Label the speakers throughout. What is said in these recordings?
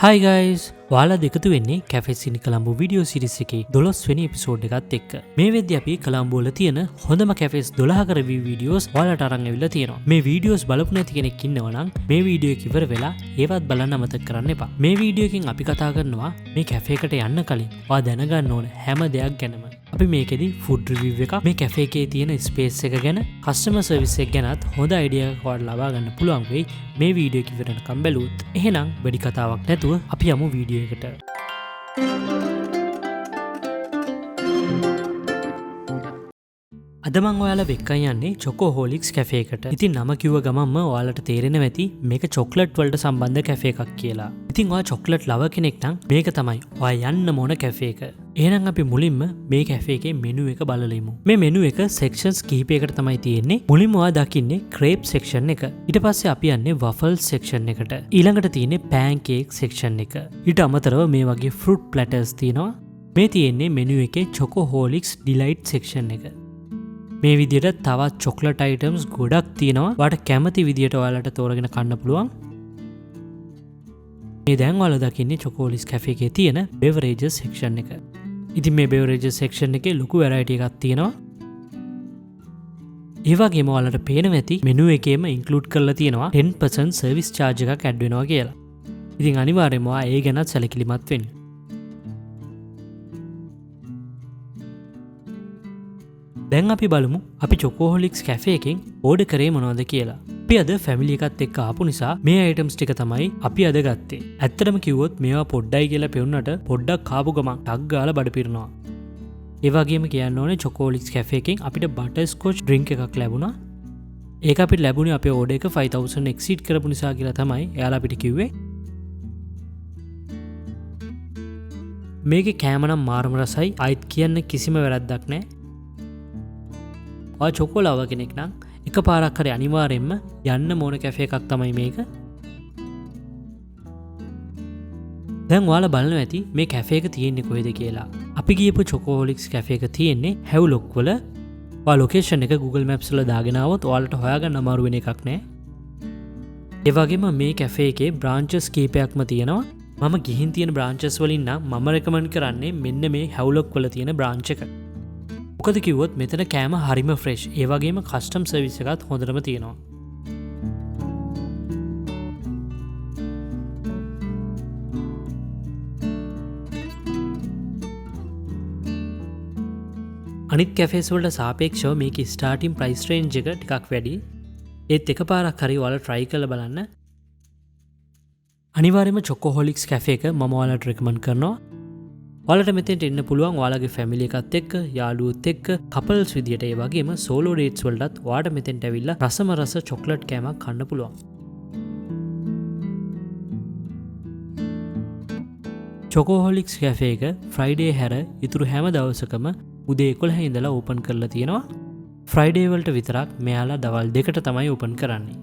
Speaker 1: Hi guys! ඔයාලා දෙකතු වෙන්නේ cafe සිනි Colombo video series එකේ 12 වෙනි එපිසෝඩ් එකත් එක්ක. මේ වෙද්දී අපි කොළඹ වල තියෙන හොඳම කැෆේස් 12ක රිවිව් වීඩියෝස් ඔයාලට අරන් ඇවිල්ලා තියෙනවා. මේ වීඩියෝස් බලපු නැති කෙනෙක් ඉන්නවා නම් මේ වීඩියෝ එක ඉවර වෙලා ඒවත් බලන්න අමතක කරන්න එපා. මේ වීඩියෝ එකෙන් අපි කතා කරනවා මේ කැෆේ එකට යන්න කලින් ඔයා දැනගන්න ඕන හැම දෙයක් ගැනම. අපි මේකෙදි ෆුඩ් රිවිව් එකක්, මේ කැෆේ එකේ තියෙන ස්පේස් එක ගැන, කස්ටමර් සර්විස් එක ගැනත් හොඳ අයිඩියා එකක් ඔයාලට ලබා ගන්න පුළුවන් වෙයි මේ වීඩියෝ එක ඉවර වෙනකම් බැලුවොත්. එහෙනම් වැඩි කතාවක් නැතුව අපි යමු වීඩියෝ එකට. අද මං ඔයාලා වෙක්කන් යන්නේ චොකෝහොලික්ස් කැෆේ එකට. ඉතින් නම කිව්ව ගමන්ම ඔයාලට තේරෙනවා ඇති මේක චොක්ලට් වලට සම්බන්ධ කැෆේ එකක් කියලා. ඉතින් ඔයා චොක්ලට් ලවර් කෙනෙක් නම් මේක තමයි ඔයා යන්න ඕන කැෆේ එක. එහෙනම් අපි මුලින්ම මේ කැෆේ එකේ මෙනු එක බලලෙමු. මේ මෙනු එක සෙක්ෂන්ස් කිහිපයකට තමයි තියෙන්නේ. මුලින්ම ඔයා දකින්නේ ක්‍රේප් සෙක්ෂන් එක. ඊට පස්සේ අපි යන්නේ වෆල්ස් සෙක්ෂන් එකට. ඊළඟට තියෙන්නේ පෑන්කේක් සෙක්ෂන් එක. ඊට අමතරව මේ වගේ ෆෘට් ප්ලැටර්ස් තියෙනවා. මේ තියෙන්නේ මෙනු එකේ චොකෝහොලික්ස් ඩිලයිට් සෙක්ෂන් එක. මේ විදිහට තවත් චොක්ලට් අයිටම්ස් ගොඩක් තියෙනවා. ඔයාලට කැමති විදිහට ඔයාලට තෝරගෙන කන්න පුළුවන්. මේ දැන් ඔයාලා දකින්නේ චොකෝහොලික්ස් කැෆේ එකේ තියෙන බෙවරේජස් සෙක්ෂන් එක. ඉතින් මේ බෙවරේජස් සෙක්ෂන් එකේ ලොකු වැරයිටි එකක් තියෙනවා. ඒ වගේම ඔයාලට පේනවා ඇති මෙනු එකේම ඉන්ක්ලූඩ් කරලා තියෙනවා 10% සර්විස් චාර්ජ් එකක් ඇඩ් වෙනවා කියලා. ඉතින් අනිවාර්යයෙන්ම ඔයා ඒ ගැනත් සැලකිලිමත් වෙන්න. දැන් අපි බලමු අපි චොකෝහොලික්ස් කැෆේ එකෙන් ඕඩර් කරේ මොනවද කියලා. අපි අද ෆැමිලි එකත් එක්ක ආපු නිසා මේ අයිටම්ස් ටික තමයි අපි අද ගත්තේ. ඇත්තටම කිව්වොත් මේවා පොඩ්ඩයි කියලා පෙවුනට පොඩ්ඩක් කාපු ගමන් ටක් ගාලා බඩ පිරනවා. ඒ වගේම කියන්න ඕනේ චොකෝහොලික්ස් කැෆේ එකෙන් අපිට බටර් ස්කොච් ඩ්‍රින්ක් එකක් ලැබුණා. ඒක අපිට ලැබුණේ අපේ ඕඩර් එක 5000 එක්සීඩ් කරපු නිසා කියලා තමයි එයාලා අපිට කිව්වේ. මේකේ කෑම නම් මාරම රසයි. ආයිත් කියන්න කිසිම වැරද්දක් නැහැ. ඔයා චොකෝ ලවර් කෙනෙක් නම් එක පාරක් හරි අනිවාර්යෙන්ම යන්න ඕන කැෆේ එකක් තමයි මේක. දැන් ඔයාලා බලනවා ඇති මේ කැෆේ එක තියෙන්නේ කොහෙද කියලා. අපි ගියපු චොකෝහොලික්ස් කැෆේ එක තියෙන්නේ හැව්ලොක් වල. ඔයා ලොකේෂන් එක Google Maps වල දාගෙන ආවොත් ඔයාලට හොයාගන්න අමාරු වෙන එකක් නෑ. ඒ වගේම මේ කැෆේ එකේ බ්‍රාන්චස් කීපයක්ම තියෙනවා. මම ගිහින් තියෙන බ්‍රාන්චස් වලින් නම් මම රෙකමන්ඩ් කරන්නේ මෙන්න මේ හැව්ලොක් වල තියෙන බ්‍රාන්ච් එක. මොකද කිව්වොත් මෙතන කෑම හරිම ෆ්‍රෙෂ්. ඒ වගේම කස්ටම් සර්විස් එකත් හොඳටම තියෙනවා. අනිත් කැෆේස් වලට සාපේක්ෂව මේකේ ස්ටාර්ටින් ප්‍රයිස් රේන්ජ් එක ටිකක් වැඩි. ඒත් එකපාරක් හරි ඔයාලා try කරලා බලන්න. අනිවාර්යයෙන්ම චොකෝහොලික්ස් කැෆේ එක මම ඔයාලට රෙකමන්ඩ් කරනවා. ඔයාලට මෙතෙන්ට එන්න පුළුවන් ඔයාලගේ ෆැමිලි එකත් එක්ක, යාළුවොත් එක්ක, කපල්ස් විදියට. ඒ වගේම සෝලෝ ඩේට්ස් වලටත් ඔයාලට මෙතෙන්ට ඇවිල්ලා රසම රස චොක්ලට් කෑමක් කන්න පුළුවන්. චොකෝහොලික්ස් කැෆේ එක ෆ්‍රයිඩේ හැර ඉතුරු හැම දවසකම උදේ 11 ඉඳලා ඕපන් කරලා තියෙනවා. ෆ්‍රයිඩේ වලට විතරක් මෙයාලා දවල් 2ට තමයි ඕපන් කරන්නේ.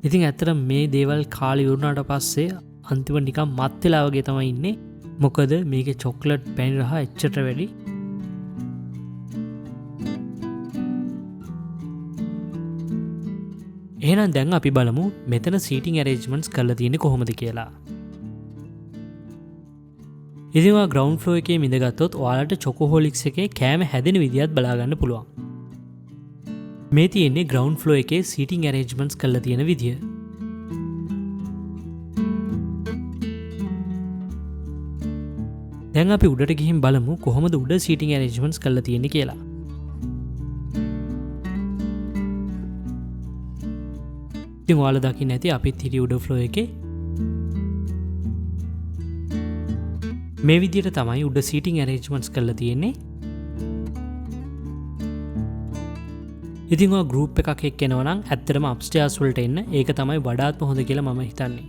Speaker 1: ඉතින් ඇත්තට මේ දේවල් කාලේ වුණාට පස්සේ අන්තිම නිකන් මත් වෙලා වගේ තමයි ඉන්නේ. මොකද මේකේ චොක්ලට් පැණි රහ එච්චර වැඩි. එහෙනම් දැන් අපි බලමු මෙතන සීටින් ඇරේන්ජ්මන්ට්ස් කරලා තියෙන්නේ කොහොමද කියලා. ඉතින් ඔයා ග්‍රවුන්ඩ් ෆ්ලෝර් එකේ ඉඳගත්තොත් ඔයාලට චොකෝහොලික්ස් එකේ කෑම හැදෙන විදියත් බලා ගන්න පුළුවන්. මේ තියෙන්නේ ග්‍රවුන්ඩ් ෆ්ලෝර් එකේ සීටින් ඇරේන්ජ්මන්ට්ස් කරලා තියෙන විදිය. දැන් අපි උඩට ගිහින් බලමු කොහොමද උඩ සීටින් ඇරේන්ජ්මන්ට්ස් කරලා තියෙන්නේ කියලා. ඉතින් ඔයාලා දකින්න ඇති අපිත් හිටිය උඩ ෆ්ලෝර් එකේ. මේ විදියට තමයි උඩ සීටින් ඇරේන්ජ්මන්ට්ස් කරලා තියෙන්නේ. ඉතින් ඔයා ගෲප් එකක් එක්ක එනවා නම් ඇත්තටම අප්ස්ටේර්ස් වලට එන්න. ඒක තමයි වඩාත්ම හොඳ කියලා මම හිතන්නේ.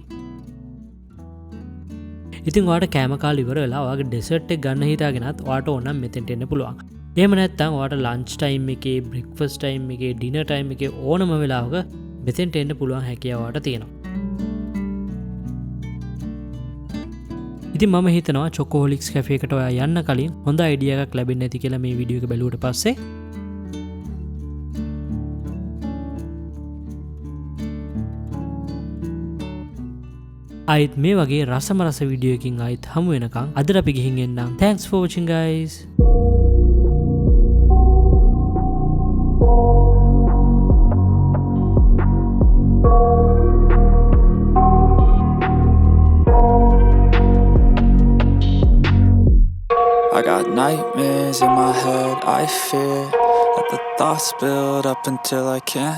Speaker 1: ඉතින් ඔයාට කෑම කාලා ඉවර වෙලා ඔයාගේ ඩෙසර්ට් එක ගන්න හිතාගෙනත් ඔයාට ඕන නම් මෙතෙන්ට එන්න පුළුවන්. එහෙම නැත්නම් ඔයාට ලන්ච් ටයිම් එකේ, බ්‍රෙක්ෆාස්ට් ටයිම් එකේ, ඩිනර් ටයිම් එකේ ඕනම වෙලාවක මෙතෙන්ට එන්න පුළුවන් හැකියාව ඔයාට තියෙනවා. ඉතින් මම හිතනවා චොකෝහොලික්ස් කැෆේ එකට ඔයා යන්න කලින් හොඳ අයිඩියා එකක් ලැබෙන්න ඇති කියලා මේ වීඩියෝ එක බැලුවට පස්සේ. ආයෙත් මේ වගේ රසම රස වීඩියෝ එකකින් ආයෙත් හමු වෙනකන් අදට අපි ගිහින් එන්නම්. Thanks for watching guys.
Speaker 2: I got nightmares in my head, I fear that the thoughts build up until I can't